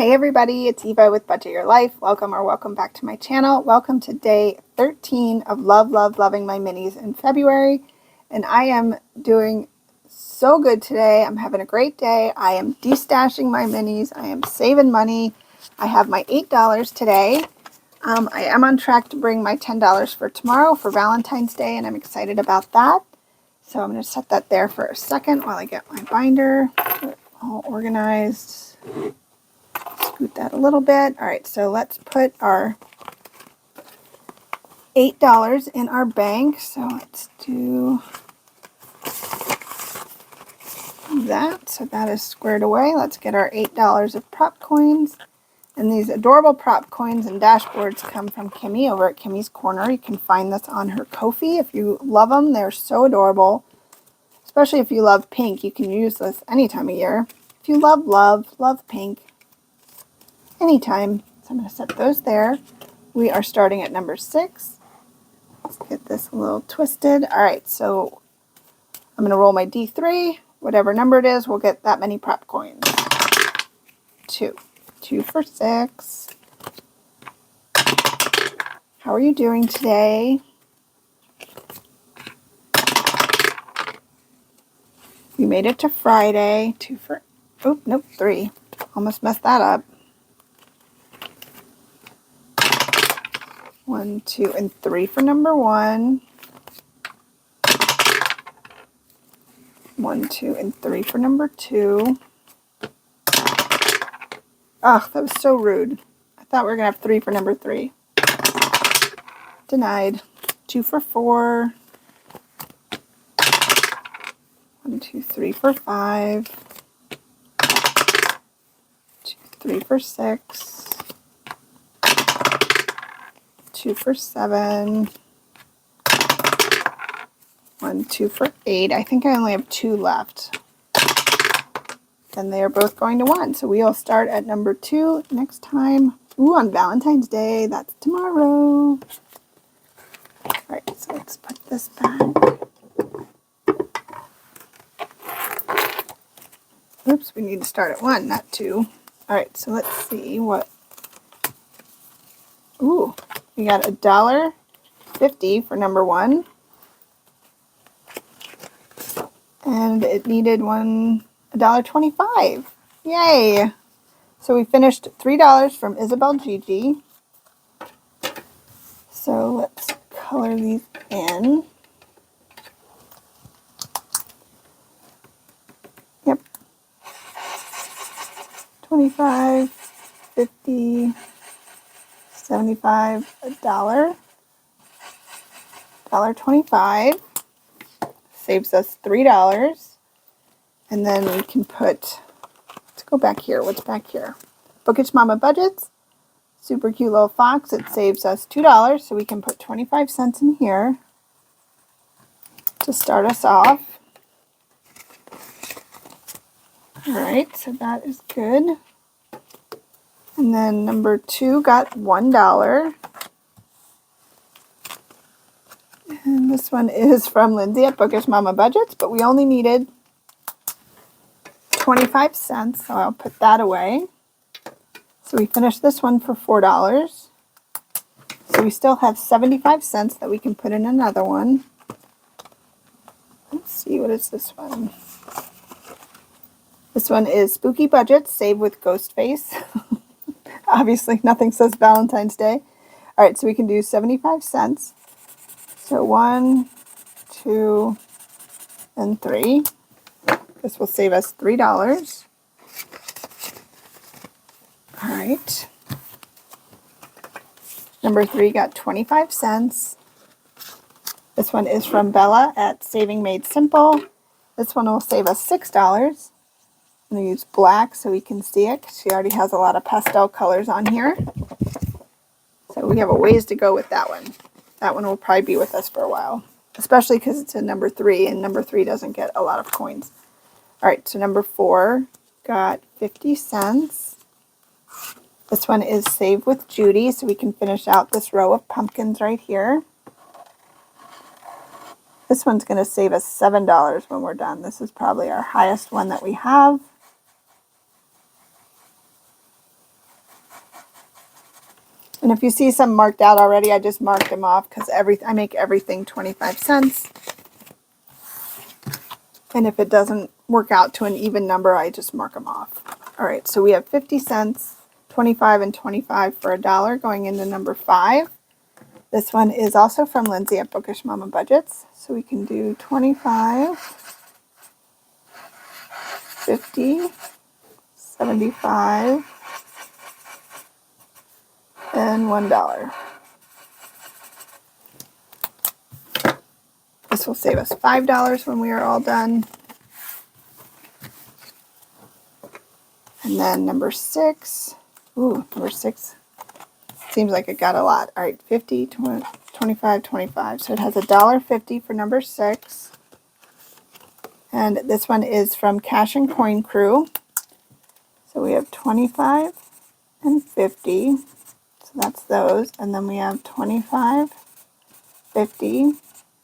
Hey everybody, it's Eva with Budget Your Life. Welcome back to my channel. Welcome to day 13 of loving my minis in February. And I am doing so good today. I'm having a great day. I am destashing my minis. I am saving money. I have my $8 today. I am on track to bring my $10 for tomorrow for Valentine's Day, and I'm excited about that. So I'm going to set that there for a second while I get my binder all organized. Scoot that a little bit. All right, so let's put our $8 in our bank. So let's do that. So that is squared away. Let's get our $8 of prop coins. And these adorable prop coins and dashboards come from Kimmy over at Kimmy's Corner. You can find this on her Ko-fi. If you love them, they're so adorable. Especially if you love pink, you can use this any time of year. If you love pink, anytime. So I'm going to set those there. We are starting at number 6. Let's get this a little twisted. All right, so I'm going to roll my D3. Whatever number it is, we'll get that many prop coins. 2. 2 for 6. How are you doing today? We made it to Friday. 2 for... Oh, nope, 3. Almost messed that up. 1, 2, and 3 for number 1. 1, 2, and 3 for number 2. Oh, that was so rude. I thought we were going to have 3 for number 3. Denied. 2 for 4. 1, 2, 3 for 5. 2, 3 for 6. 2 for 7. 1, 2 for 8. I think I only have 2 left. And they are both going to 1. So we will start at number 2 next time. Ooh, on Valentine's Day. That's tomorrow. Alright, so let's put this back. Oops, we need to start at 1, not 2. Alright, so let's see what... Ooh, we got $1.50 for number 1. And it needed $1.25. Yay! So we finished $3 from Isabel Gigi. So let's color these in. Yep. 25, 50, 75, $1. $1.25. Saves us $3. And then we can put, let's go back here. What's back here? Bookish Mama Budgets. Super cute little fox. It saves us $2. So we can put 25 cents in here to start us off. Alright, so that is good. And then number 2 got $1. And this one is from Lindsay at Bookish Mama Budgets, but we only needed 25 cents, so I'll put that away. So we finished this one for $4. So we still have 75 cents that we can put in another one. Let's see, what is this one? This one is Spooky Budgets, Save with Ghostface. Obviously, nothing says Valentine's Day. All right, so we can do 75 cents. So 1, 2, and 3. This will save us $3. All right. Number 3 got 25 cents. This one is from Bella at Saving Made Simple. This one will save us $6. I'm going to use black so we can see it, because she already has a lot of pastel colors on here. So we have a ways to go with that one. That one will probably be with us for a while, especially because it's in number 3, and number 3 doesn't get a lot of coins. All right, so number 4 got 50 cents. This one is Save with Judy, so we can finish out this row of pumpkins right here. This one's going to save us $7 when we're done. This is probably our highest one that we have. And if you see some marked out already, I just marked them off because I make everything 25 cents. And if it doesn't work out to an even number, I just mark them off. All right, so we have 50 cents, 25 and 25 for $1 going into number 5. This one is also from Lindsay at Bookish Mama Budgets. So we can do 25, 50, 75, and $1. This will save us $5 when we are all done. And then number 6. Ooh, number 6. Seems like it got a lot. All right, 50, 20, 25, 25. So it has $1.50 for number 6. And this one is from Cash and Coin Crew. So we have 25 and 50. So that's those. And then we have 25, 50,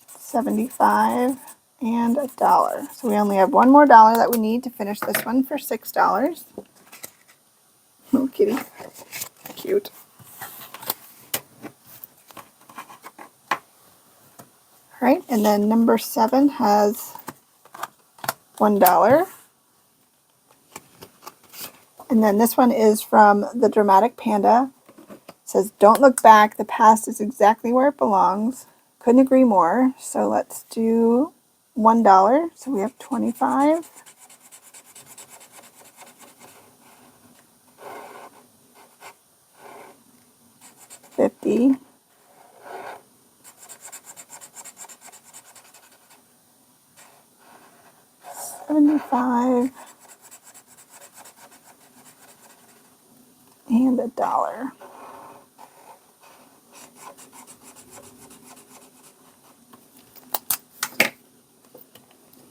75, and $1. So we only have one more dollar that we need to finish this one for $6. Oh, kitty. Cute. All right, and then number 7 has $1. And then this one is from the Dramatic Panda. It says, "Don't look back. The past is exactly where it belongs." Couldn't agree more. So let's do $1. So we have 25. 50. 75. And $1.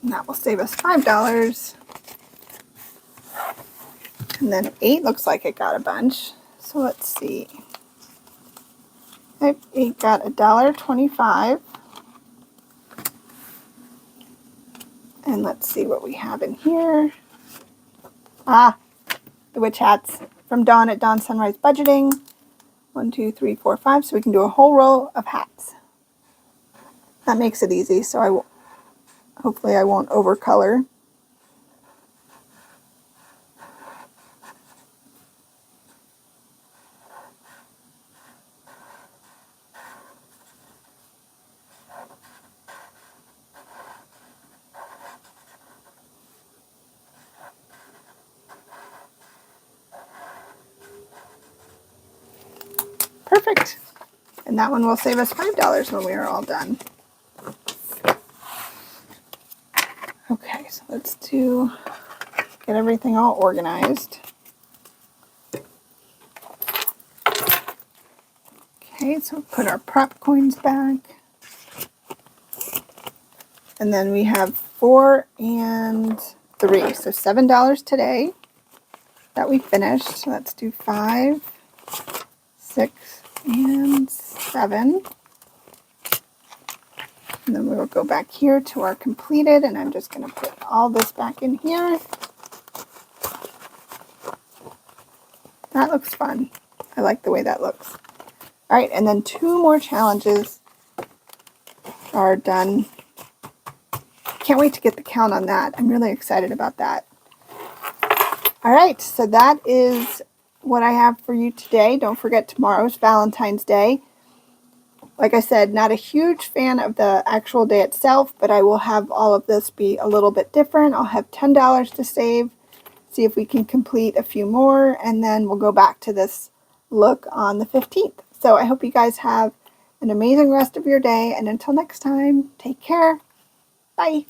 And that will save us $5. And then 8 looks like it got a bunch. So let's see. 8 got $1.25. And let's see what we have in here. Ah, the witch hats from Dawn at Dawn Sunrise Budgeting. 1, 2, 3, 4, 5. So we can do a whole row of hats. That makes it easy. So hopefully I won't overcolor. Perfect. And that one will save us $5 when we are all done. Okay, so let's get everything all organized. Okay, so put our prop coins back. And then we have 4 and 3, so $7 today that we finished. So let's do 5, 6, and 7. And then we will go back here to our completed, and I'm just going to put all this back in here. That looks fun. I like the way that looks. All right, and then 2 more challenges are done. Can't wait to get the count on that. I'm really excited about that. All right, so that is what I have for you today. Don't forget tomorrow's Valentine's Day. Like I said, not a huge fan of the actual day itself, but I will have all of this be a little bit different. I'll have $10 to save, see if we can complete a few more, and then we'll go back to this look on the 15th. So I hope you guys have an amazing rest of your day, and until next time, take care. Bye.